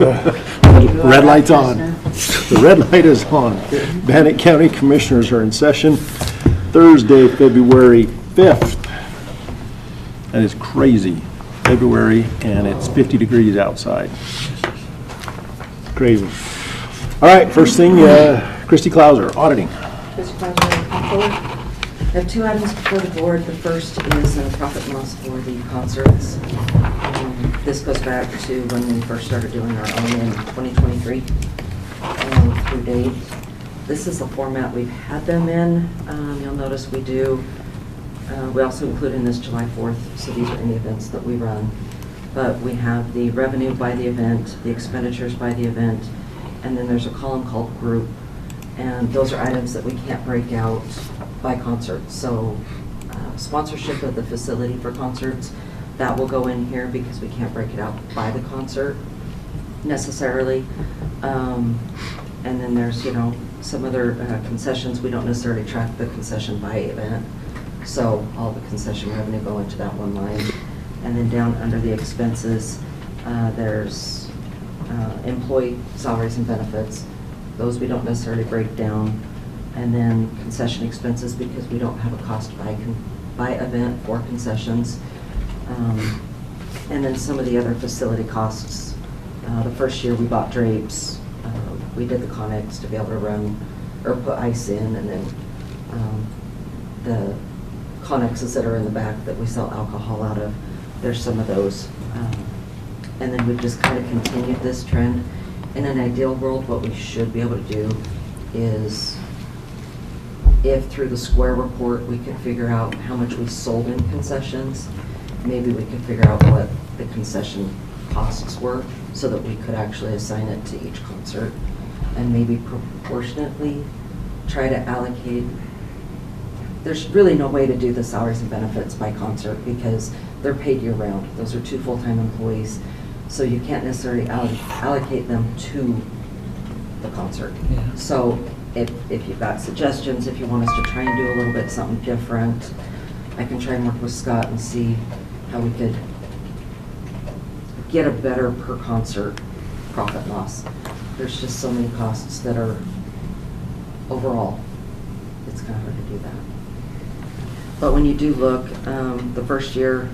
Red light's on. The red light is on. Bannock County Commissioners are in session Thursday, February 5th. That is crazy. February, and it's 50 degrees outside. Crazy. All right, first thing, Christy Clauser, auditing. Mr. President, Comptroller, I have two items before the board. The first is profit and loss for the concerts. This goes back to when we first started doing our own in 2023 through date. This is the format we've had them in. You'll notice we do. We also include in this July 4th, so these are any events that we run. But we have the revenue by the event, the expenditures by the event, and then there's a column called group. And those are items that we can't break out by concert. So sponsorship of the facility for concerts, that will go in here because we can't break it out by the concert necessarily. And then there's, some other concessions. We don't necessarily track the concession by event. So all the concession revenue go into that one line. And then down under the expenses, there's employee salaries and benefits. Those we don't necessarily break down. And then concession expenses, because we don't have a cost by event for concessions. And then some of the other facility costs. The first year we bought drapes. We did the Connex to be able to run or put ice in, and then the Connexes that are in the back that we sell alcohol out of, there's some of those. And then we've just kind of continued this trend. In an ideal world, what we should be able to do is, if through the Square report we could figure out how much we sold in concessions, maybe we could figure out what the concession costs were so that we could actually assign it to each concert and maybe proportionately try to allocate. There's really no way to do the salaries and benefits by concert because they're paid year round. Those are two full-time employees. So you can't necessarily allocate them to the concert. Yeah. So if you've got suggestions, if you want us to try and do a little bit something different, I can try and work with Scott and see how we could get a better per concert profit loss. There's just so many costs that are overall, it's kind of hard to do that. But when you do look, the first year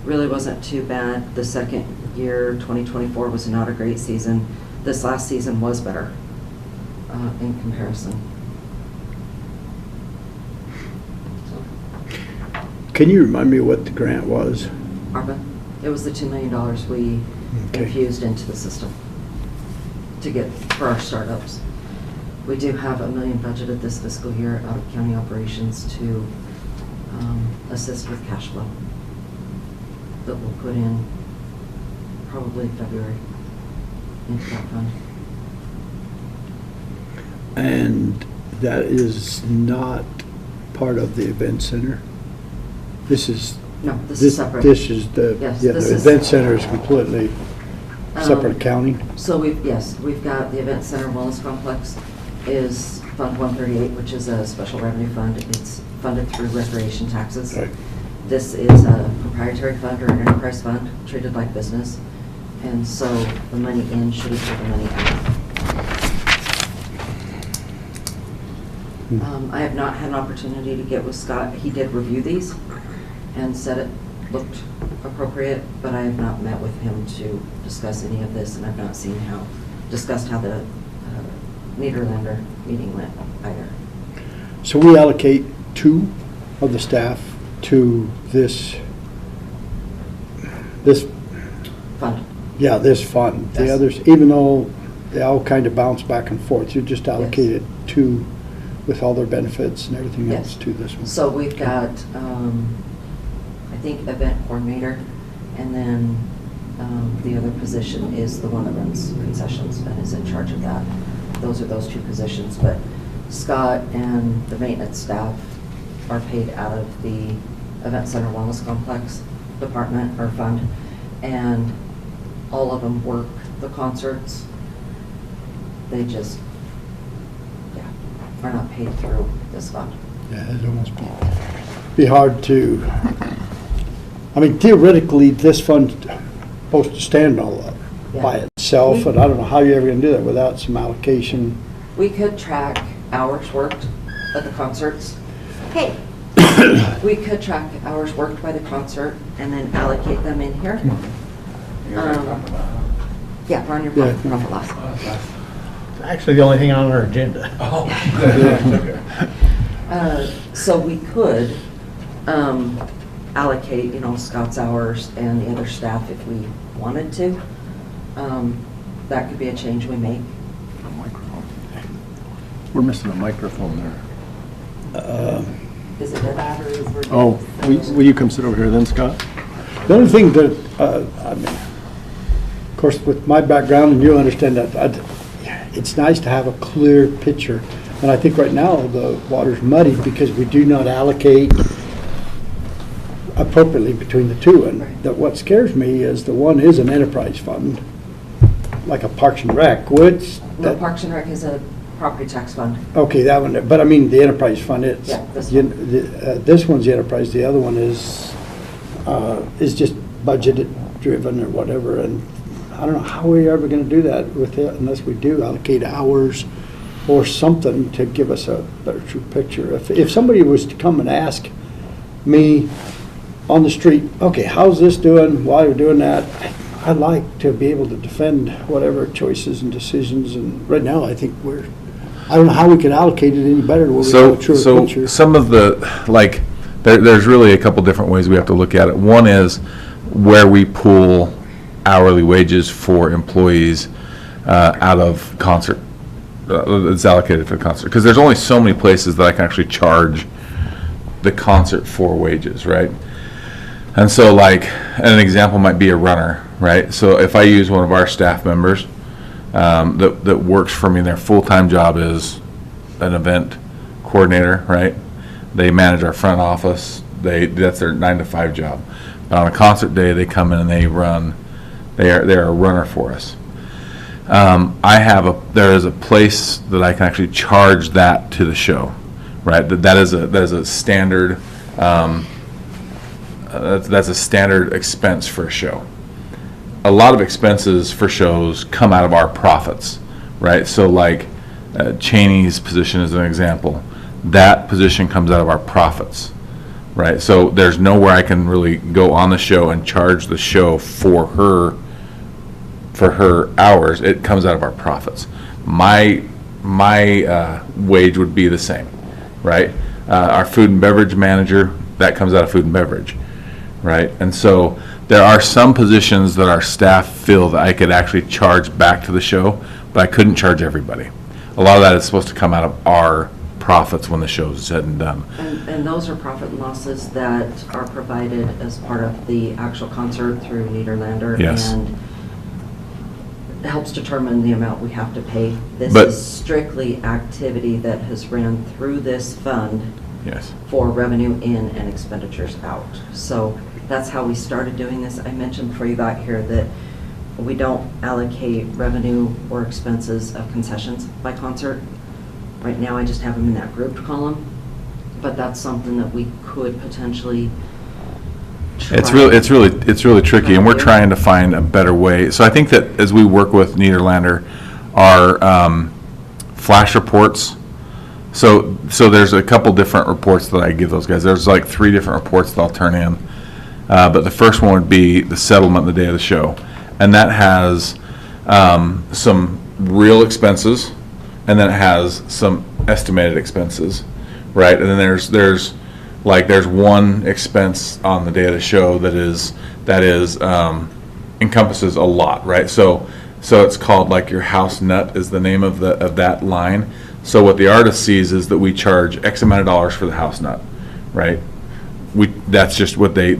really wasn't too bad. The second year, 2024, was not a great season. This last season was better in comparison. So. Can you remind me what the grant was? ARPA. It was the $2 million we infused into the system to get for our startups. We do have $1 million budgeted this fiscal year out of county operations to assist with cash flow that we'll put in probably February into that fund. And that is not part of the event center? This is... No, this is separate. This is the... Yes, yeah, the event center is completely separate accounting? So we've got the Event Center Wellness Complex is Fund 138, which is a special revenue fund. It's funded through recreation taxes. Right. This is a proprietary fund or an enterprise fund treated like business. And so the money in should equal the money out. I have not had an opportunity to get with Scott. He did review these and said it looked appropriate, but I have not met with him to discuss any of this, and I've not discussed how the Niederlander meeting went either. So we allocate 2 of the staff to this Fund. Yeah, this fund. Yes. The others, even though they all kind of bounce back and forth, you just allocated 2 with all their benefits and everything else to this one. So we've got, I think, event coordinator, and then the other position is the one that runs concessions and is in charge of that. Those are those 2 positions, but Scott and the maintenance staff are paid out of the Event Center Wellness Complex department or fund, and all of them work the concerts. They just, are not paid through this fund. Yeah, it'd almost be hard to, I mean, theoretically, this fund's supposed to stand all up by itself, and I don't know how you're ever gonna do that without some allocation. We could track hours worked at the concerts. Hey, we could track hours worked by the concert and then allocate them in here. Yeah, we're on your Yeah. profit loss. It's actually the only thing on our agenda. So we could allocate, Scott's hours and the other staff if we wanted to. That could be a change we make. We're missing a microphone there. Is it that or is it? Oh, will you come sit over here then, Scott? The only thing that, I mean, of course, with my background, and you'll understand that, it's nice to have a clear picture. And I think right now, the water's muddy because we do not allocate appropriately between the two. And that what scares me is the one is an enterprise fund, like a Parks and Rec, which. No, Parks and Rec is a property tax fund. Okay, that one, but I mean, the enterprise fund, it's. Yeah, this This one's the enterprise, the other one is just budgeted driven or whatever, and I don't know how we're ever gonna do that with it unless we do allocate hours or something to give us a better true picture. If somebody was to come and ask me on the street, okay, how's this doing, why are we doing that? I'd like to be able to defend whatever choices and decisions, and right now, I think I don't know how we could allocate it any better. Where we have a truer picture. Some of the, there's really a couple different ways we have to look at it. One is where we pool hourly wages for employees out of concert, it's allocated for the concert. Because there's only so many places that I can actually charge the concert for wages, right? And so an example might be a runner, right? So if I use one of our staff members that works for me, their full-time job is an event coordinator, right? They manage our front office. That's their 9-to-5 job. But on a concert day, they come in and they run. They're a runner for us. There is a place that I can actually charge that to the show, right? That is a standard. That's a standard expense for a show. A lot of expenses for shows come out of our profits, right? So Cheney's position is an example. That position comes out of our profits, right? So there's nowhere I can really go on the show and charge the show for her hours. It comes out of our profits. My wage would be the same, right? Our food and beverage manager, that comes out of food and beverage, right? And so there are some positions that our staff feel that I could actually charge back to the show, but I couldn't charge everybody. A lot of that is supposed to come out of our profits when the show's said and done. And those are profit and losses that are provided as part of the actual concert through Niederlander. Yes. And helps determine the amount we have to pay. This But- is strictly activity that has ran through this fund Yes. for revenue in and expenditures out. So that's how we started doing this. I mentioned before you got here that we don't allocate revenue or expenses of concessions by concert. Right now, I just have them in that grouped column, but that's something that we could potentially try. It's really tricky, and we're trying to find a better way. So I think that as we work with Niederlander, our flash reports. So there's a couple different reports that I give those guys. There's 3 different reports that I'll turn in. But the first one would be the settlement the day of the show. And that has some real expenses, and then it has some estimated expenses, right? And then there's one expense on the day of the show that encompasses a lot, right? So it's called your house nut is the name of that line. So what the artist sees is that we charge X amount of dollars for the house nut, right? That's just what they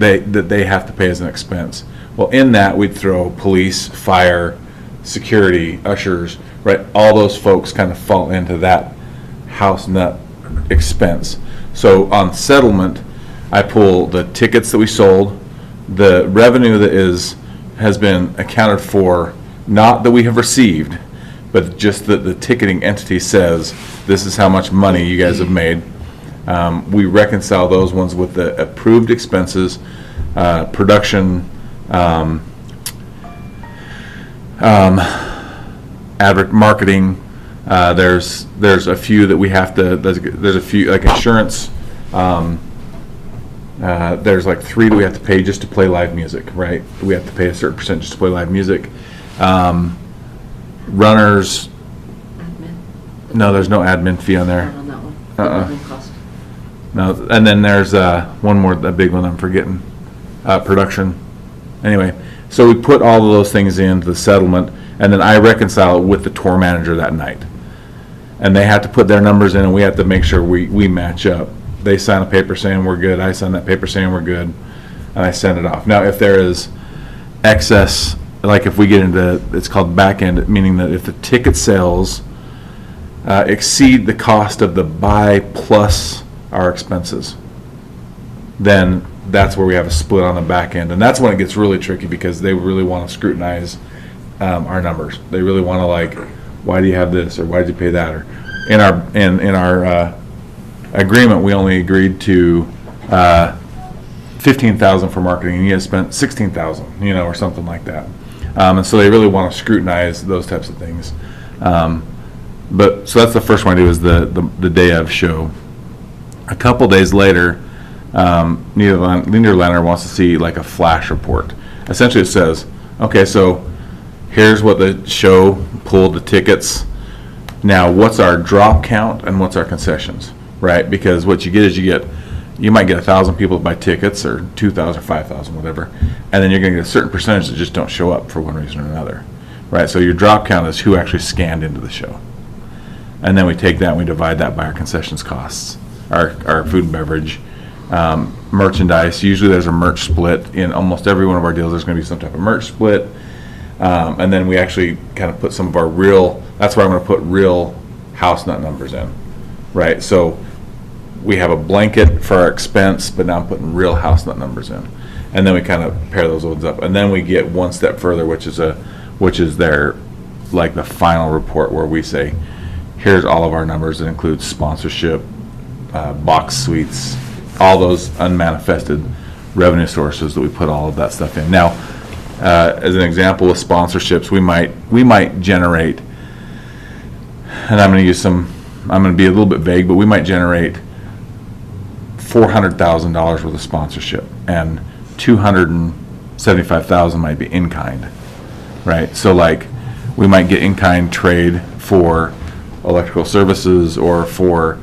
have to pay as an expense. Well, in that we'd throw police, fire, security, ushers, right? All those folks kind of fall into that house nut expense. So on settlement, I pull the tickets that we sold, the revenue that has been accounted for, not that we have received, but just that the ticketing entity says this is how much money you guys have made. We reconcile those ones with the approved expenses, production. marketing. There's a few that we have to. There's a few like insurance. There's like 3 that we have to pay just to play live music, right? We have to pay a certain percent just to play live music. Runners. Admin. No, there's no admin fee on there. Not on that one. Admin cost. No, and then there's one more, a big one I'm forgetting. Production. Anyway, so we put all of those things into the settlement, and then I reconcile it with the tour manager that night. And they have to put their numbers in, and we have to make sure we match up. They sign a paper saying we're good, I sign that paper saying we're good, and I send it off. Now, if there is excess, like if we get into, it's called back end, meaning that if the ticket sales exceed the cost of the buy plus our expenses, then that's where we have a split on the back end. And that's when it gets really tricky, because they really want to scrutinize our numbers. They really want to, like, why do you have this, or why did you pay that? Or in our agreement, we only agreed to $15,000 for marketing, and you had spent $16,000, or something like that. And so they really want to scrutinize those types of things. But so that's the first one I do, is the day of show. A couple days later, Niederlander wants to see like a flash report. Essentially, it says, okay, so here's what the show pulled the tickets. Now, what's our drop count and what's our concessions, right? Because what you get is you might get 1,000 people to buy tickets, or 2,000 or 5,000, whatever, and then you're going to get a certain percentage that just don't show up for one reason or another, right? So your drop count is who actually scanned into the show. And then we take that and we divide that by our concessions costs, our food and beverage, merchandise. Usually there's a merch split. In almost every one of our deals, there's going to be some type of merch split. And then we actually kind of put some of our that's where I'm going to put real house nut numbers in, right? So we have a blanket for our expense, but now I'm putting real house nut numbers in. And then we kind of pair those ones up. And then we get one step further, which is their, like, the final report, where we say, here's all of our numbers that includes sponsorship, box suites, all those unmanifested revenue sources that we put all of that stuff in. Now, as an example with sponsorships, we might generate, and I'm going to be a little bit vague, but we might generate $400,000 worth of sponsorship, and $275,000 might be in kind, right? So, like, we might get in kind trade for electrical services, or for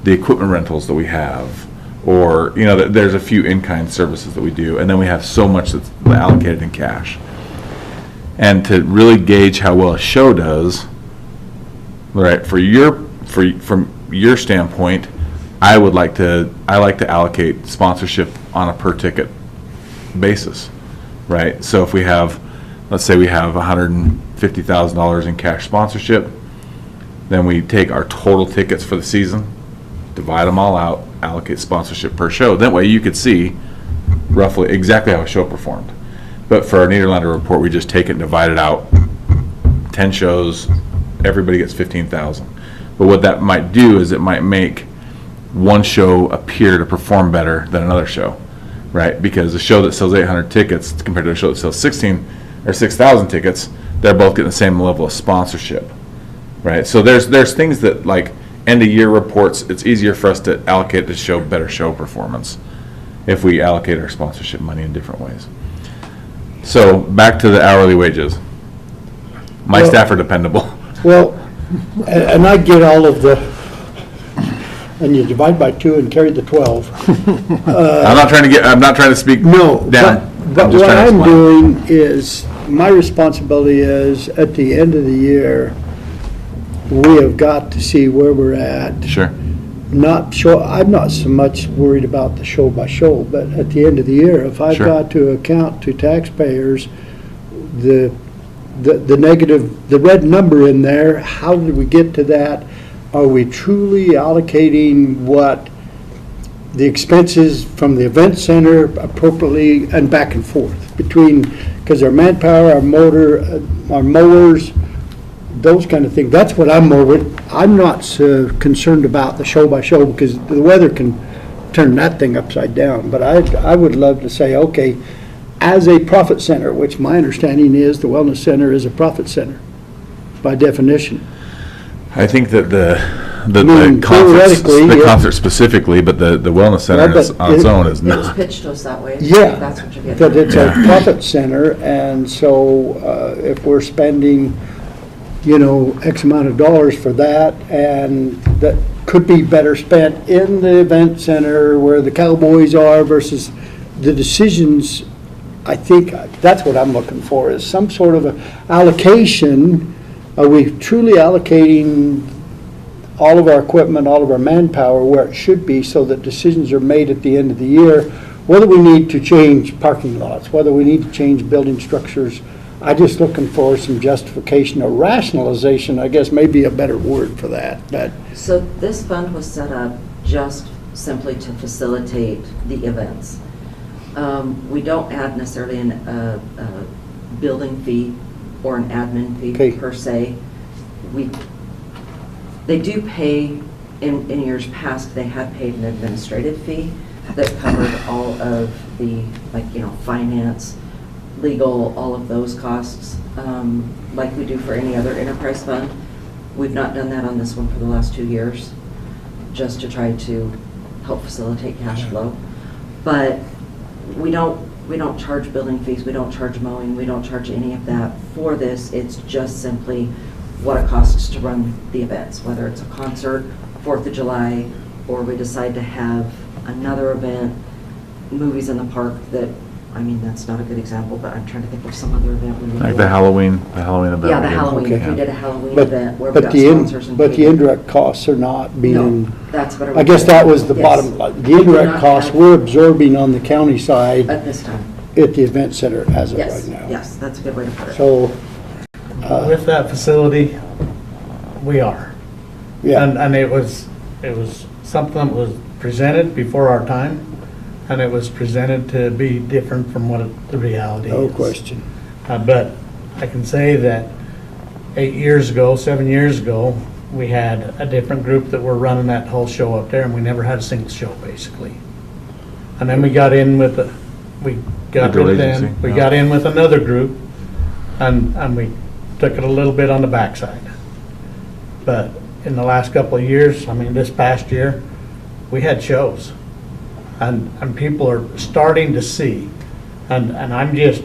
the equipment rentals that we have, or there's a few in-kind services that we do, and then we have so much that's allocated in cash. And to really gauge how well a show does, right, from your standpoint, I like to allocate sponsorship on a per ticket basis, right? So if let's say we have $150,000 in cash sponsorship, then we take our total tickets for the season, divide them all out, allocate sponsorship per show. That way you could see roughly exactly how a show performed. But for our Niederlander report, we just take it and divide it out. 10 shows, everybody gets $15,000. But what that might do is it might make one show appear to perform better than another show, right? Because a show that sells 800 tickets compared to a show that sells 6,000 tickets, they're both getting the same level of sponsorship, right? So there's things that, like, end of year reports, it's easier for us to allocate to show better show performance if we allocate our sponsorship money in different ways. So back to the hourly wages. My staff are dependable. Well, and I get all of and you divide by 2 and carry the 12. I'm not trying to speak No, down. but just what trying to I'm explain. doing is, my responsibility is, at the end of the year, we have got to see where we're at. Sure. I'm not so much worried about the show by show, but at the end of the year, if I've Sure. got to account to taxpayers the negative, the red number in there, how did we get to that? Are we truly allocating what the expenses from the event center appropriately, and back and forth between, because our manpower, our motor, our mowers, those kind of things. That's what I'm more with. I'm not so concerned about the show by show, because the weather can turn that thing upside down. But I would love to say, okay, as a profit center, which my understanding is the wellness center is a profit center by definition. I think that the mean, theoretically, the yeah. concert specifically, but the wellness center Well, but on its own is It was not. pitched to us that way. Yeah, That's what you're getting that at. it's a Yeah. profit center, and so if we're spending, X amount of dollars for that, and that could be better spent in the event center where the Cowboys are versus the decisions, I think that's what I'm looking for, is some sort of a allocation. Are we truly allocating all of our equipment, all of our manpower where it should be so that decisions are made at the end of the year, whether we need to change parking lots, whether we need to change building structures? I'm just looking for some justification or rationalization, I guess may be a better word for that, but So this fund was set up just simply to facilitate the events. We don't add necessarily a building fee or an admin Okay. fee per se. They do pay, in years past, they had paid an administrative fee that covered all of the, finance, legal, all of those costs, like we do for any other enterprise fund. We've not done that on this one for the last 2 years, just to try to help facilitate cash flow. But we don't charge building fees, we don't charge mowing, we don't charge any of that for this. It's just simply what it costs to run the events, whether it's a concert, 4th of July, or we decide to have another event, movies in the park that, that's not a good example, but I'm trying to think of some other event we would Like do. the Halloween event. Yeah, the we did. Halloween, if Okay. we did a Halloween but event where we got the sponsors and but the paid. indirect costs are not No, being, that's what I guess that was the Yes. bottom line. The We do indirect not costs have- we're absorbing on the county side At this time, at the event center as of yes, right now. yes, that's a good way to put it. So, With that facility, we are. yeah, And it was something that was presented before our time, and it was presented to be different from what the reality is. no question. But I can say that 7 years ago, we had a different group that were running that whole show up there, and we never had a single show, basically. And then we got in with Federal agency, we yeah. got in with another group, and we took it a little bit on the backside. But in the last couple of years, this past year, we had shows. And people are starting to see, and I'm just,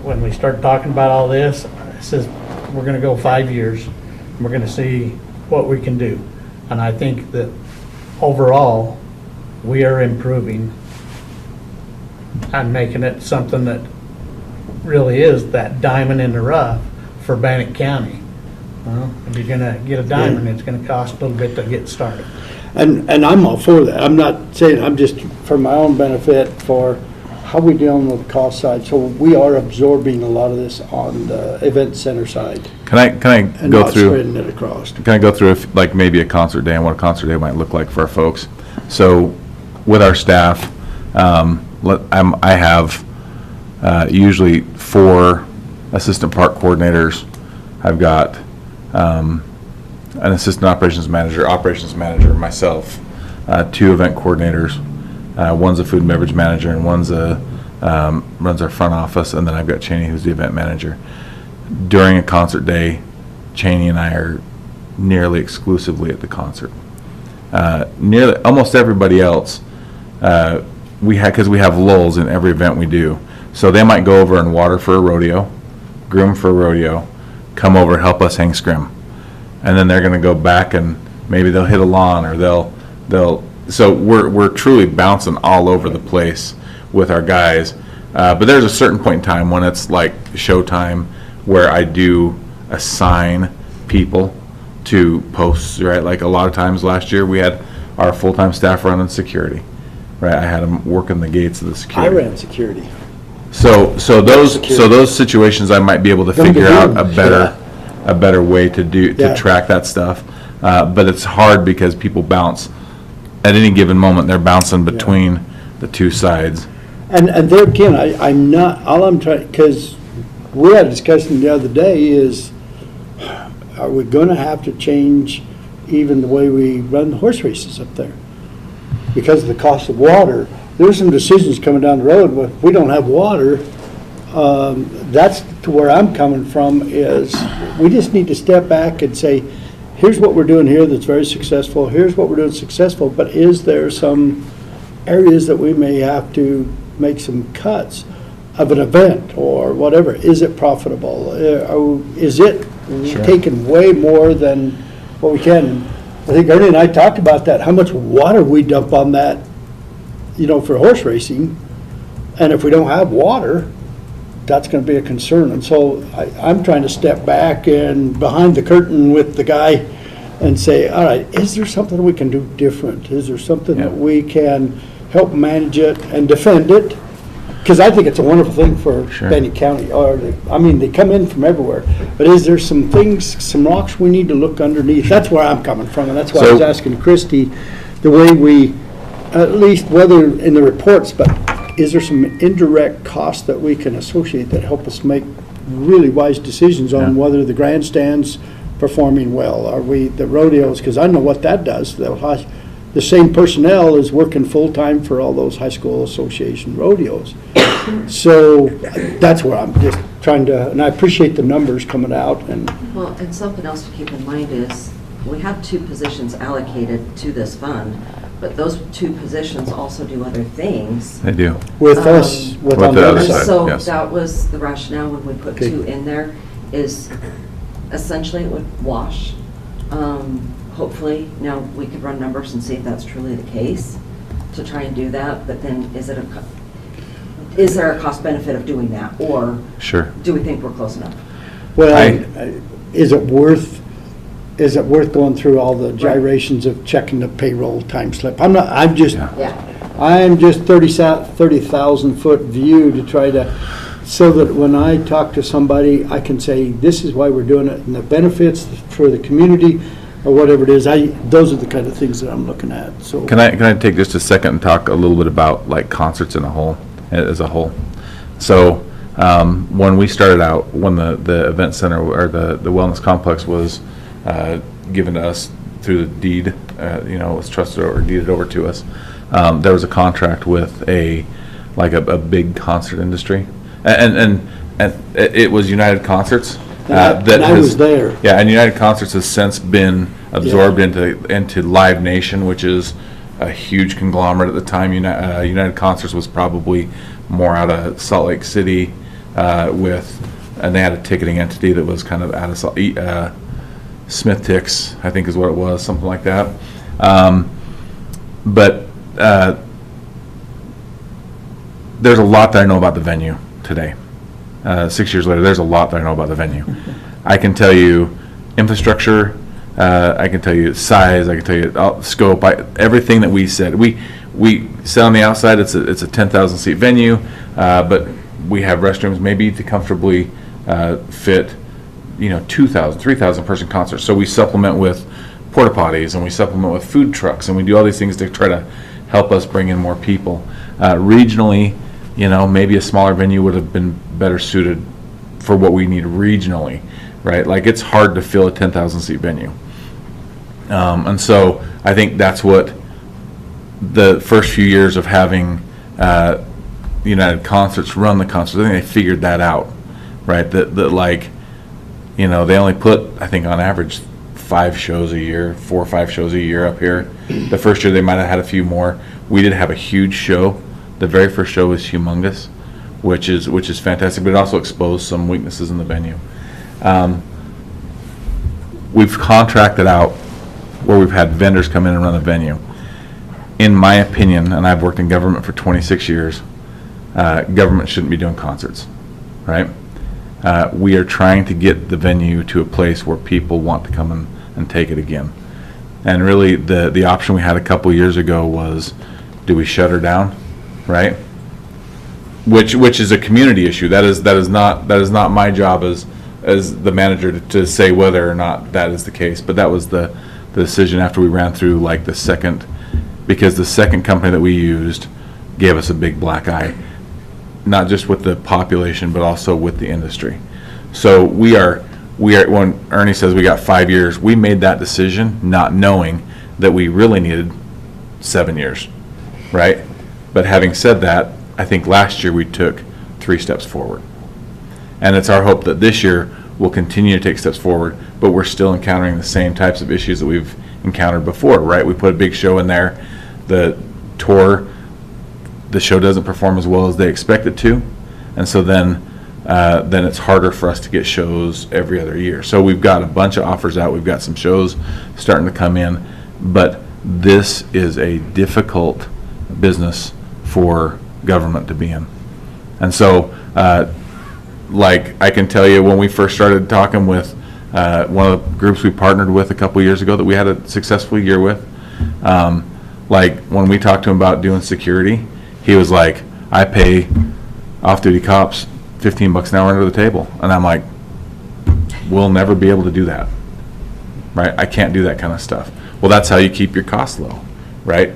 when we start talking about all this, it says, we're gonna go 5 years, and we're gonna see what we can do. And I think that overall, we are improving and making it something that really is that diamond in the rough for Bannock County. Well, if you're gonna get a diamond, it's gonna cost a little bit to get started. And I'm all for that. I'm not saying, I'm just for my own benefit, for how we dealing with the cost side. So we are absorbing a lot of this on the event center side Can I and go not through? spreading it across. Can I go through like maybe a concert day and what a concert day might look like for our folks? So with our staff, I have usually 4 assistant park coordinators. I've got an assistant operations manager, myself, 2 event coordinators. One's a food and beverage manager, and one's runs our front office, and then I've got Cheney, who's the event manager. During a concert day, Cheney and I are nearly exclusively at the concert. Nearly almost everybody else, because we have lulls in every event we do. So they might go over and water for a rodeo, groom for a rodeo, come over, help us hang scrim. And then they're gonna go back and maybe they'll hit a lawn, or so we're truly bouncing all over the place with our guys. But there's a certain point in time when it's like showtime where I do assign people to posts, right? Like a lot of times last year, we had our full-time staff running security, right? I had them working the gates of the I security. ran security. So those situations, I might be able to Them figure out a balloons, better way to Yeah. track that stuff. But it's hard because people bounce, at any given moment, they're bouncing between the 2 sides. And there again, I'm not, all I'm trying, because we had a discussion the other day is, are we gonna have to change even the way we run the horse races up there? Because of the cost of water, there's some decisions coming down the road, but if we don't have water, that's to where I'm coming from, is we just need to step back and say, here's what we're doing here that's very successful, here's what we're doing successful, but is there some areas that we may have to make some cuts of an event or whatever? Is it profitable? Is it taking way more than what we can? And I think Ernie and I talked about that, how much water we dump on that, for horse racing. And if we don't have water, that's going to be a concern. And so I'm trying to step back and behind the curtain with the guy and say, all right, is there something we can do different? Is there something that we can help manage it and defend it? Because I think it's a wonderful thing for Bannock County. They come in from everywhere. But is there some things, some rocks we need to look underneath? That's where I'm coming from. And that's why I was asking Christie, the way we, at least whether in the reports, but is there some indirect costs that we can associate that help us make really wise decisions on whether the grandstand's performing well? Are we, the rodeos, because I know what that does. The same personnel is working full-time for all those high school association rodeos. So that's where I'm just trying to, and I appreciate the numbers coming out. Well, and something else to keep in mind is, we have 2 positions allocated to this fund, but those 2 positions also do other things. They do. With us, with on the the other other side. side. So yes. that was the rationale when we put 2 in there, is essentially it would wash. Hopefully, now we could run numbers and see if that's truly the case, to try and do that, but then is there a cost benefit of doing that? Or do we think we're close enough? Well, is it worth going through all the gyrations of checking the payroll time slip? I'm just 30,000 foot view to try to, so that when I talk to somebody, I can say, this is why we're doing it, and the benefits for the community, or whatever it is. Those are the kind of things that I'm looking at. So Can I take just a second and talk a little bit about like concerts as a whole? So when we started out, when the event center or the wellness complex was given to us through the deed, was trusted or deeded over to us, there was a contract with a big concert industry, and it was United Concerts. I was there. Yeah, and United Concerts has since been absorbed into Live Nation, which is a huge conglomerate at the time. United Concerts was probably more out of Salt Lake City, and they had a ticketing entity that was kind of out of Smith Ticks, I think is what it was, something like that. But there's a lot that I know about the venue today. 6 years later, there's a lot that I know about the venue. I can tell you infrastructure, I can tell you size, I can tell you scope, everything that we said. We said on the outside it's a 10,000 seat venue, but we have restrooms maybe to comfortably fit 2,000, 3,000 person concerts. So we supplement with porta potties, and we supplement with food trucks, and we do all these things to try to help us bring in more people. Regionally, maybe a smaller venue would have been better suited for what we need regionally, right? Like, it's hard to fill a 10,000 seat venue. And so I think that's what the first few years of having United Concerts run the concerts, I think they figured that out, right? That they only put, I think on average, 4 or 5 shows a year up here. The first year they might have had a few more. We did have a huge show. The very first show was humongous, which is fantastic, but it also exposed some weaknesses in the venue. We've contracted out where we've had vendors come in and run the venue. In my opinion, and I've worked in government for 26 years, government shouldn't be doing concerts, right? We are trying to get the venue to a place where people want to come and take it again. And really, the option we had a couple years ago was, do we shut her down? Right, which is a community issue. That is not my job as the manager to say whether or not that is the case. But that was the decision after we ran through the second, because the second company that we used gave us a big black eye, not just with the population but also with the industry. So we are when Ernie says we got 5 years, we made that decision not knowing that we really needed 7 years, right? But having said that, I think last year we took 3 steps forward. And it's our hope that this year we'll continue to take steps forward, but we're still encountering the same types of issues that we've encountered before, right? We put a big show in there, the show doesn't perform as well as they expect it to, and so then it's harder for us to get shows every other year. So we've got a bunch of offers out, we've got some shows starting to come in, but this is a difficult business for government to be in. And so, like I can tell you, when we first started talking with one of the groups we partnered with a couple years ago that we had a successful year with, like when we talked to him about doing security, he was like, I pay off-duty cops $15 an hour under the table. And I'm like, we'll never be able to do that, right? I can't do that kind of stuff. Well, that's how you keep your costs low, right?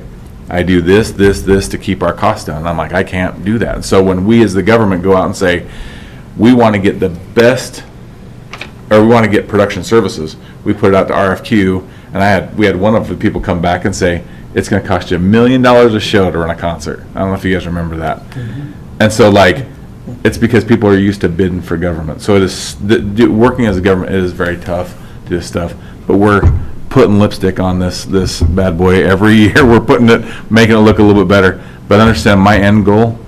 I do this to keep our costs down. And I'm like, I can't do that. And so when we as the government go out and say, we want to get the best, or we want to get production services, we put it out to RFQ, and we had one of the people come back and say, it's going to cost you $1 million a show to run a concert. I don't know if you guys remember that. Mm-hmm. And so like, it's because people are used to bidding for government. So it is, working as a government, it is very tough to do this stuff, but we're putting lipstick on this bad boy every year. We're making it look a little bit better. But understand, my end goal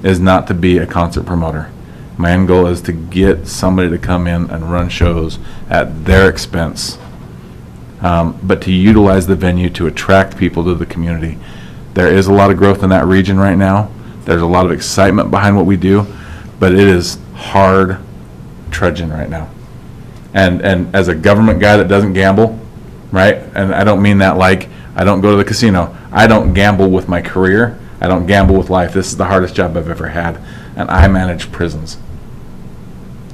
is not to be a concert promoter. My end goal is to get somebody to come in and run shows at their expense, but to utilize the venue to attract people to the community. There is a lot of growth in that region right now. There's a lot of excitement behind what we do, but it is hard trudging right now. And as a government guy that doesn't gamble, right? And I don't mean that like I don't go to the casino. I don't gamble with my career. I don't gamble with life. This is the hardest job I've ever had, and I manage prisons.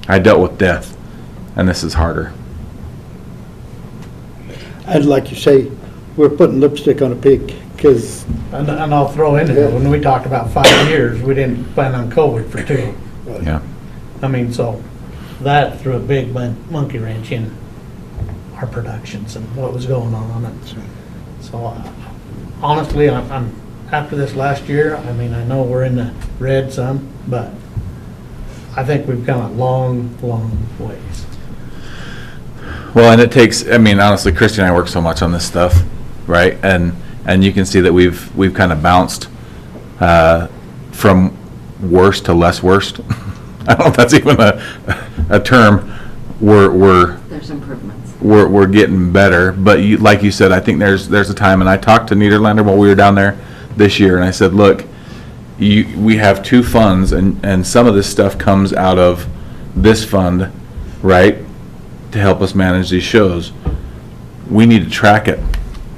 I dealt with death, and this is harder. I'd like you say, we're putting lipstick on a pig, because. And I'll throw in there, when we talked about 5 years, we didn't plan on COVID for 2. Yeah. I mean, so that threw a big monkey wrench in our productions and what was going on. And so honestly, I'm after this last year, I mean, I know we're in the red some, but I think we've come a long, long ways. Well, and it takes, I mean, honestly, Christy and I work so much on this stuff, right? And you can see that we've kind of bounced from worst to less worst. I don't know if that's even a term. There's improvements. We're getting better, but like you said, I think there's a time, and I talked to Niederlander while we were down there this year, and I said, look, we have 2 funds, and some of this stuff comes out of this fund, right, to help us manage these shows. We need to track it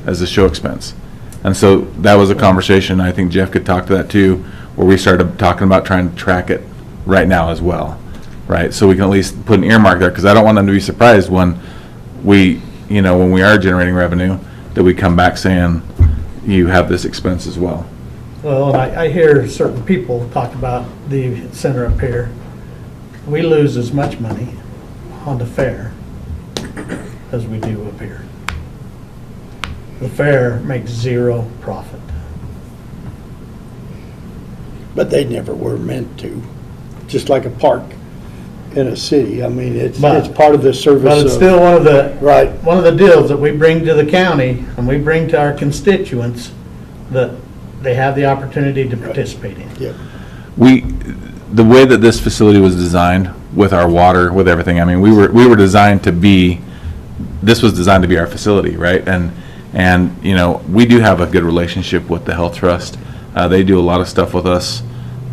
as a show expense. And so that was a conversation, I think Jeff could talk to that too, where we started talking about trying to track it right now as well, right? So we can at least put an earmark there, because I don't want them to be surprised when when we are generating revenue, that we come back saying, you have this expense as well. Well, and I hear certain people talk about the center up here. We lose as much money on the fair as we do up here. The fair makes 0 profit. But they never were meant to, just like a park in a city. I mean, it's part of the service. But it's still one of the deals that we bring to the county and we bring to our constituents that they have the opportunity to participate in. Yep. The way that this facility was designed, with our water, with everything, I mean, we were designed to be, this was designed to be our facility, right? And we do have a good relationship with the Health Trust. They do a lot of stuff with us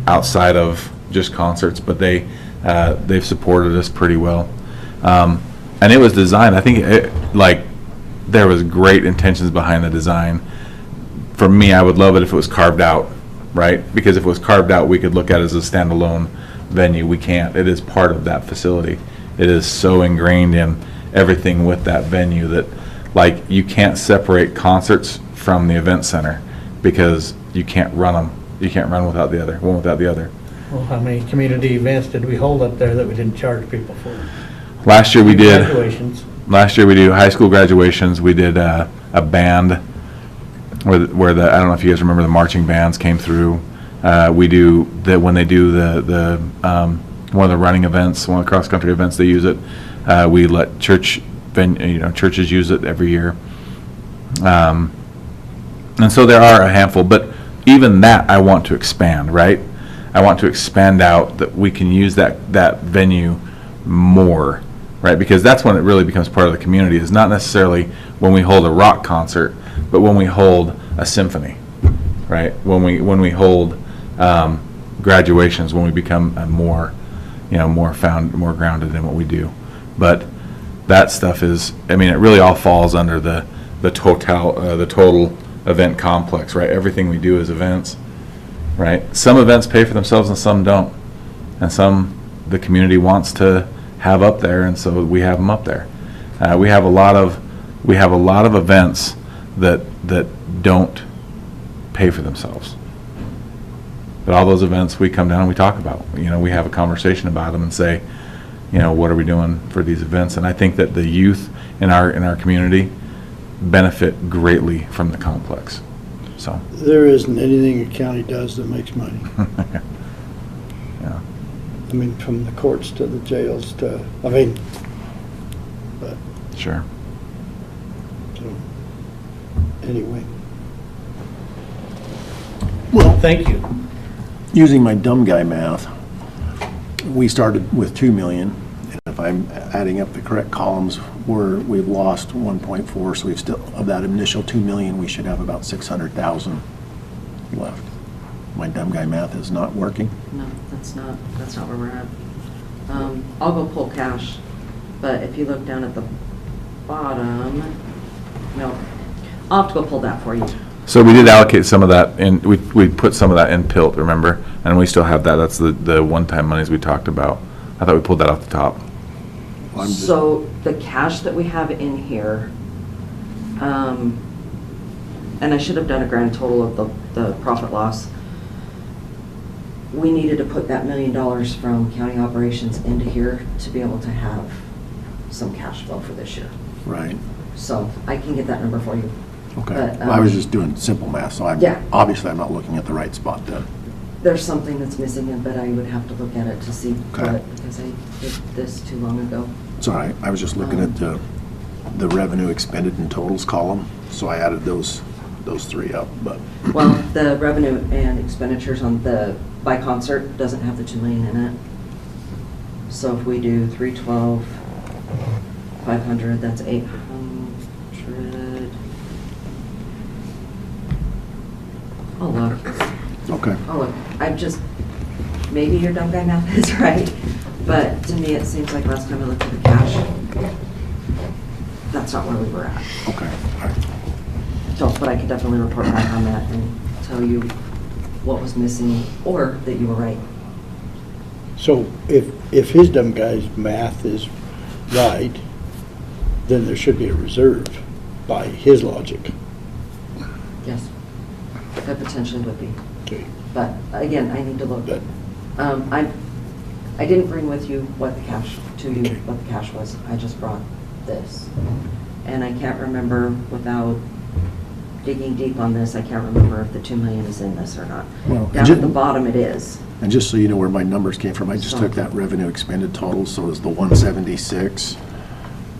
outside of just concerts, but they've supported us pretty well. And it was designed, I think, there was great intentions behind the design. For me, I would love it if it was carved out, right? Because if it was carved out, we could look at it as a standalone venue. We can't. It is part of that facility. It is so ingrained in everything with that venue that, you can't separate concerts from the event center, because you can't run them. You can't run without the other, one without the other. Well, how many community events did we hold up there that we didn't charge people for? Last year we did. Graduations. Last year we did high school graduations. We did a band where the, I don't know if you guys remember the marching bands came through. We do that when they do the one of the running events, one of the cross-country events, they use it. We let churches use it every year. And so there are a handful, but even that I want to expand, right? I want to expand out that we can use that venue more, right? Because that's when it really becomes part of the community. It's not necessarily when we hold a rock concert, but when we hold a symphony, right? When we hold graduations, when we become more grounded in what we do. But that stuff is, I mean, it really all falls under the total event complex, right? Everything we do is events, right? Some events pay for themselves and some don't, and some the community wants to have up there, and so we have them up there. We have a lot of events that don't pay for themselves. But all those events, we come down and we talk about. We have a conversation about them and say, what are we doing for these events? And I think that the youth in our community benefit greatly from the complex. So There isn't anything a county does that makes money. yeah. I mean, from the courts to the jails but, Sure. so, anyway. Well, Thank you. using my dumb guy math, we started with 2 million. And if I'm adding up the correct columns, we've lost 1.4, so we've still, of that initial 2 million, we should have about 600,000 left. My dumb guy math is not working. No, that's not where we're at. I'll go pull cash, but if you look down at the bottom, no, I'll have to go pull that for you. So we did allocate some of that, and we put some of that in PILT, remember? And we still have that. That's the one-time monies we talked about. I thought we pulled that off the top. Well, I'm just- So the cash that we have in here, and I should have done a grand total of the profit loss. We needed to put that $1 million from county operations into here to be able to have some cash flow for this year. Right, So I can get that number for you. okay. But, Well, I was just doing simple math, so Yeah. obviously I'm not looking at the right spot then. There's something that's missing, but I would have to look at it to see Okay. what, because I did this too long ago. It's all right, I was just looking at the revenue expended in totals column, so I added those three up, but. Well, the revenue and expenditures on the, by concert doesn't have the 2 million in it. So if we do 312, 500, that's 800. Oh, look. Okay. Oh, look, I'm just, maybe your dumb guy math is right, but to me, it seems like last time I looked at the cash, that's not where we were at. Okay, all right. So, but I could definitely report back on that and tell you what was missing, or that you were right. So if his dumb guy's math is right, then there should be a reserve by his logic. Yes. That potentially would be. Okay. But again, I need to look. But- I didn't bring with you what the cash, Okay. what the cash was. I just brought this. And I can't remember, without digging deep on this, I can't remember if the 2 million is in this or not. Well, Down at the bottom it is. And just so you know where my numbers came from, I just took So- that revenue expended total, so it's the 176,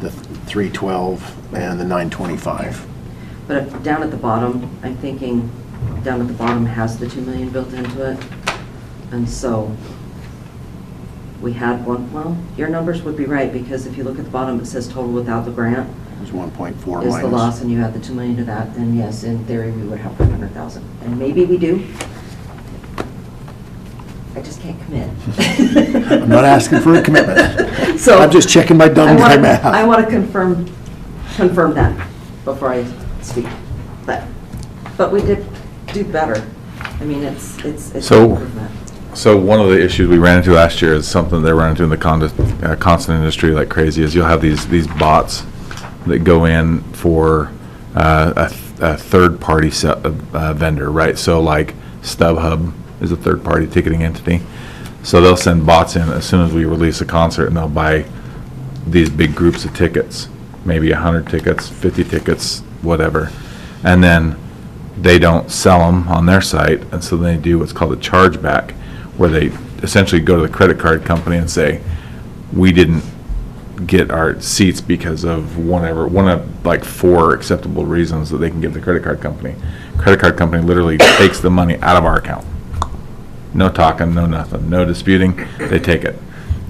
the 312, and the 925. But down at the bottom, I'm thinking, down at the bottom has the 2 million built into it. And so we had one, well, your numbers would be right, because if you look at the bottom, it says total without the grant It was 1.4 is the loss, minus. and you add the 2 million to that, then yes, in theory, we would have 500,000. And maybe we do. I just can't commit. I'm not asking for a commitment. So I'm just checking my dumb guy math. I want to confirm that before I speak. But we did do better. I mean, it's So- an improvement. So one of the issues we ran into last year is something they run into in the constant industry like crazy, is you'll have these bots that go in for a third-party vendor, right? So like StubHub is a third-party ticketing entity. So they'll send bots in as soon as we release a concert, and they'll buy these big groups of tickets, maybe 100 tickets, 50 tickets, whatever. And then they don't sell them on their site, and so they do what's called a chargeback, where they essentially go to the credit card company and say, we didn't get our seats because of one of like 4 acceptable reasons that they can give the credit card company. Credit card company literally takes the money out of our account. No talking, no nothing, no disputing, they take it.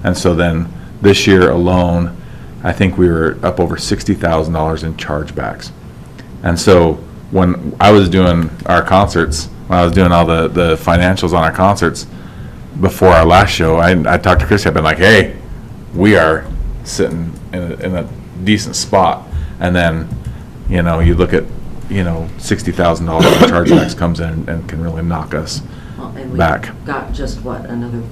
And so then this year alone, I think we were up over $60,000 in chargebacks. And so when I was doing our concerts, when I was doing all the financials on our concerts before our last show, I talked to Chris, I've been like, hey, we are sitting in a decent spot. And then, you look at, $60,000 in chargebacks comes in and can really knock us And we back. got just what, another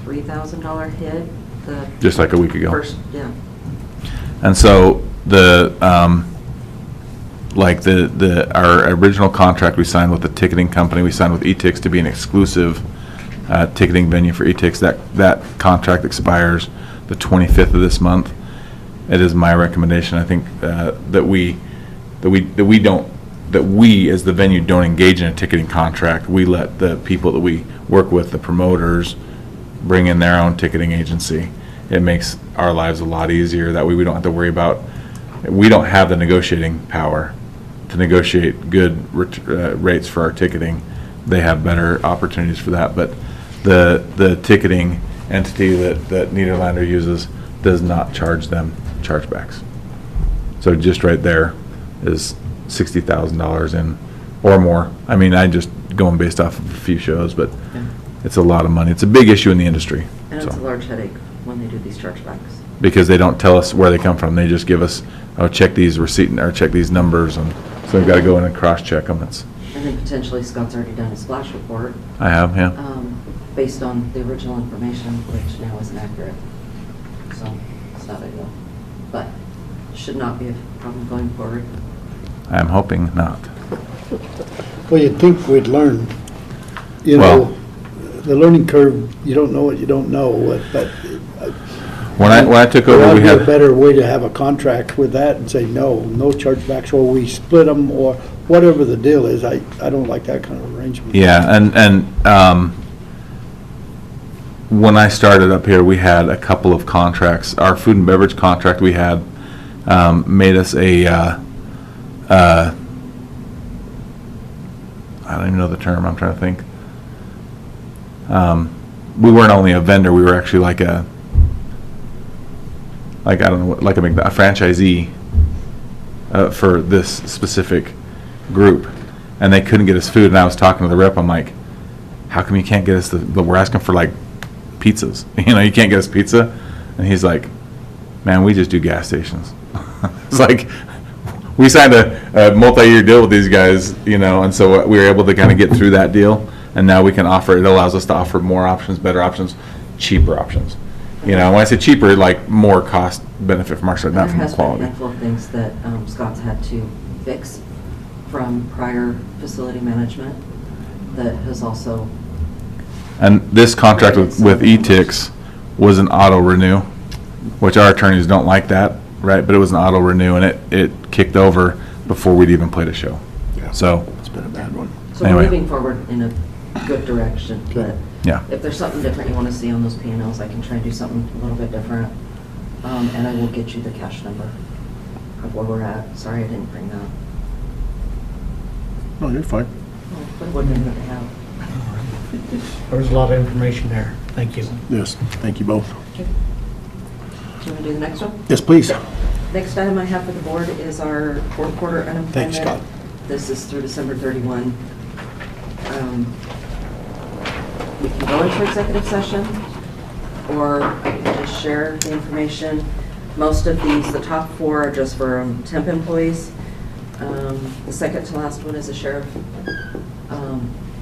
$3,000 hit? The Just like a week ago. first, yeah. And so our original contract we signed with the ticketing company, we signed with eTix to be an exclusive ticketing venue for eTix. That contract expires the 25th of this month. It is my recommendation, I think, that we as the venue don't engage in a ticketing contract. We let the people that we work with, the promoters, bring in their own ticketing agency. It makes our lives a lot easier. That way we don't have to worry about, we don't have the negotiating power to negotiate good rates for our ticketing. They have better opportunities for that. But the ticketing entity that Nederlander uses does not charge them chargebacks. So just right there is $60,000 in or more. I mean, I just going based off of a few shows, but Yeah. it's a lot of money. It's a big issue in the industry. And it's a So, large headache when they do these chargebacks. because they don't tell us where they come from. They just give us, oh, check these or check these numbers, and so we've got to go in and cross-check them. And then potentially Scott's already done a splash report I have, yeah. based on the original information, which now isn't accurate. So it's not ideal. But should not be a problem going forward. I am hoping not. Well, you'd think we'd learn, Well- the learning curve, you don't know what you don't know, but. When I took There over, ought we to be a had, better way to have a contract with that and say, no chargebacks, or we split them, or whatever the deal is. I don't like that kind of arrangement. yeah, and when I started up here, we had a couple of contracts. Our food and beverage contract we had made us I don't even know the term, I'm trying to think. We weren't only a vendor, we were actually like a franchisee for this specific group. And they couldn't get us food, and I was talking to the rep, I'm like, how come you can't get us we're asking for like pizzas, you can't get us pizza? And he's like, man, we just do gas stations. It's like, we signed a multi-year deal with these guys, and so we were able to kind of get through that deal, and now we can offer, it allows us to offer more options, better options, cheaper options. When I say cheaper, like more cost benefit from our side, not from the There quality. has been a handful of things that Scott's had to fix from prior facility management that has also, And this contract with eTix was an auto renew, which our attorneys don't like that, right? But it was an auto renew, and it kicked over before we'd even played a show. Yeah. So, It's been a bad one. so we're Anyway. moving forward in a good direction. But yeah. if there's something different you want to see on those P&Ls, I can try and do something a little bit different. And I will get you the cash number of where we're at. Sorry I didn't bring that. No, you're fine. But what did they have? There was a lot of information there. Thank you. Yes, thank you both. Do you want to do the next one? Yes, please. Next item I have for the board is our fourth quarter unemployment. Thanks, Scott. This is through December 31. We can go into executive session, or I can just share the information. Most of these, the top 4 are just for temp employees. The second to last one is a sheriff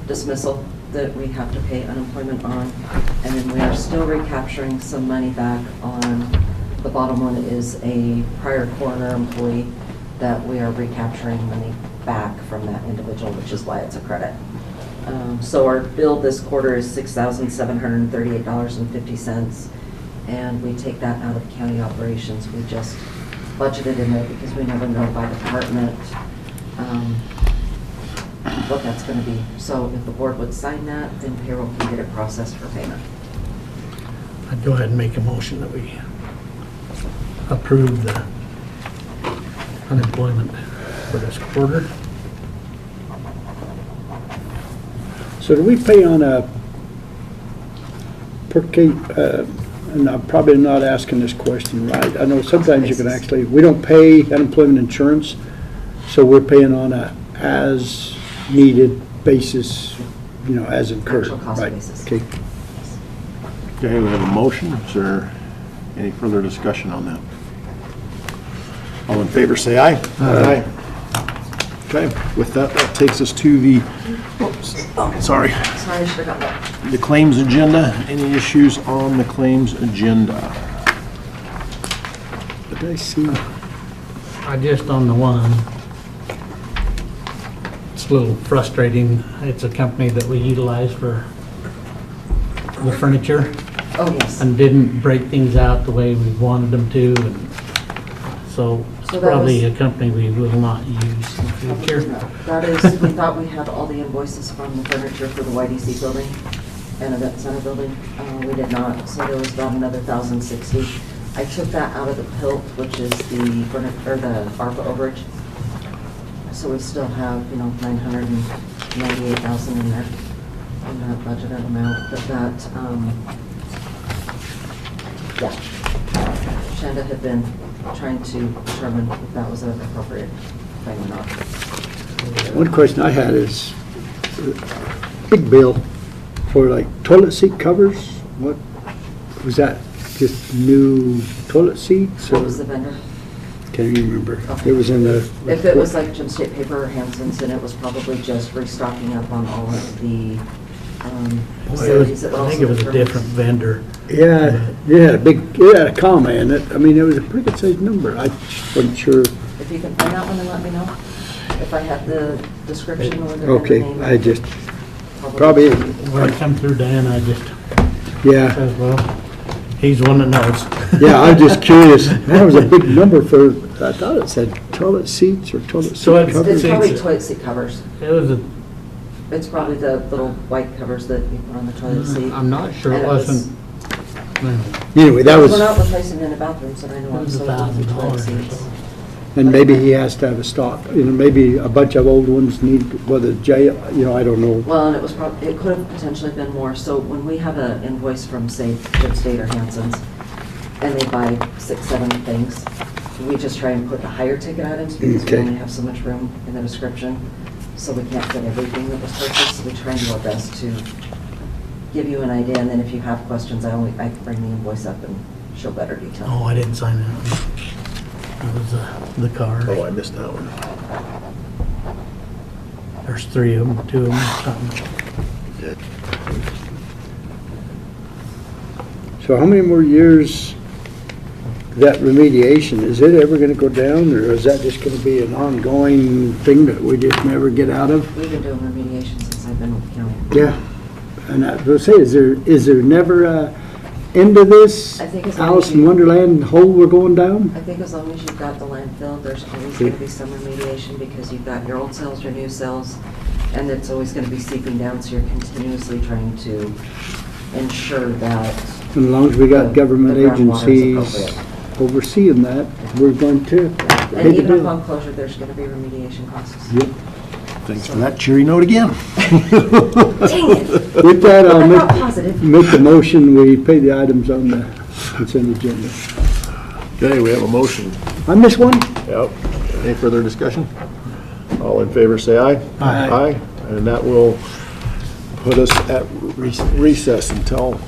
dismissal that we have to pay unemployment on. And then we are still recapturing some money back on, the bottom one is a prior coroner employee that we are recapturing money back from that individual, which is why it's a credit. So our bill this quarter is $6,738.50, and we take that out of county operations. We just budgeted in there because we never know by department what that's gonna be. So if the board would sign that, then payroll can get it processed for payment. I'd go ahead and make a motion that we approve the unemployment for this quarter. So do we pay on a per case, and I'm probably not asking this question right. I know sometimes you can actually, we don't pay unemployment insurance, so we're paying on a as-needed basis, you know, as incurred. Actual cost Right. basis. Okay. Okay, we have a motion. Is there any further discussion on that? All in favor, say aye. Aye. Okay, with that, that takes us to the, oops, sorry, Sorry, I should've got that. the claims agenda. Any issues on the claims agenda? Did I see? I just on the one, it's a little frustrating. It's a company that we utilize for the furniture Oh, yes. and didn't break things out the way we wanted them to, and so it's So that probably was- a company we will not use in the future. That is, we thought we had all the invoices from the furniture for the YDC building and Event Center building. We did not, so there was about another 1,060. I took that out of the PILT, which is the ARPA overage. So we still have, 998,000 in there, in that budgeted amount, but that, yeah. Shanda had been trying to determine if that was an appropriate thing or not. One question I had is, big bill for like toilet seat covers, what, was that just new toilet seats? What or was the vendor? Can't even remember. Okay. It was in the. If it was like Jim State Paper or Hanson's, then it was probably just restocking up on all of the facilities that would I also. think it was a be different vendor. Yeah, yeah, it had a comma in it. I mean, it was a pretty good sized number. I just wasn't sure. If you can find that one, then let me know. If I have the description or the vendor Okay, name. I just, probably, When it come through Dan, I just yeah, says, well, he's one that knows. yeah, I'm just curious. That was a big number for, I thought it said toilet seats or toilet So seat it's- covers. It's probably toilet seat covers. It was a, It's probably the little white covers that you put on the toilet seat. I'm not sure it And was- wasn't, Anyway, that was, We're not replacing in the bathrooms that I know It of, was so it would be toilet $1,000 or seats. so. and maybe he has to have a stock, maybe a bunch of old ones need, whether jail, I don't know. Well, and it was probably, it could have potentially been more. So when we have an invoice from, say, Jim State or Hanson's, and they buy 6, 7 things, we just try and put the higher ticket items because we Okay. only have so much room in the description. So we can't fit everything that was purchased. So we try and do our best to give you an idea. And then if you have questions, I can bring the invoice up and show better detail. oh, I didn't sign that one. It was the car. Oh, I missed that one. There's 3 of them, 2 of them, something. So how many more years, that remediation, is it ever gonna go down, or is that just gonna be an ongoing thing that we just never get out of? We've been doing remediation since I've been with the county. Yeah, and I was gonna say, is there never a end to this I think as long Alice as in you- Wonderland hole we're going down? I think as long as you've got the landfill, there's always going to be some remediation because you've got your old cells, your new cells, and it's always going to be seeping down, so you're continuously trying to ensure that. And as long as we got The- government the groundwater is agencies appropriate. overseeing that, we're going to. And pay the even bill. upon closure, there's going to be remediation costs. Yep. Thanks for that cheery note again. Dang it! With that, I'll I'm not positive. make the motion, we pay the items on the consent agenda. Okay, we have a motion. I missed one? Yep. Any further discussion? All in favor, say aye. Aye. Aye, and that will put us at recess until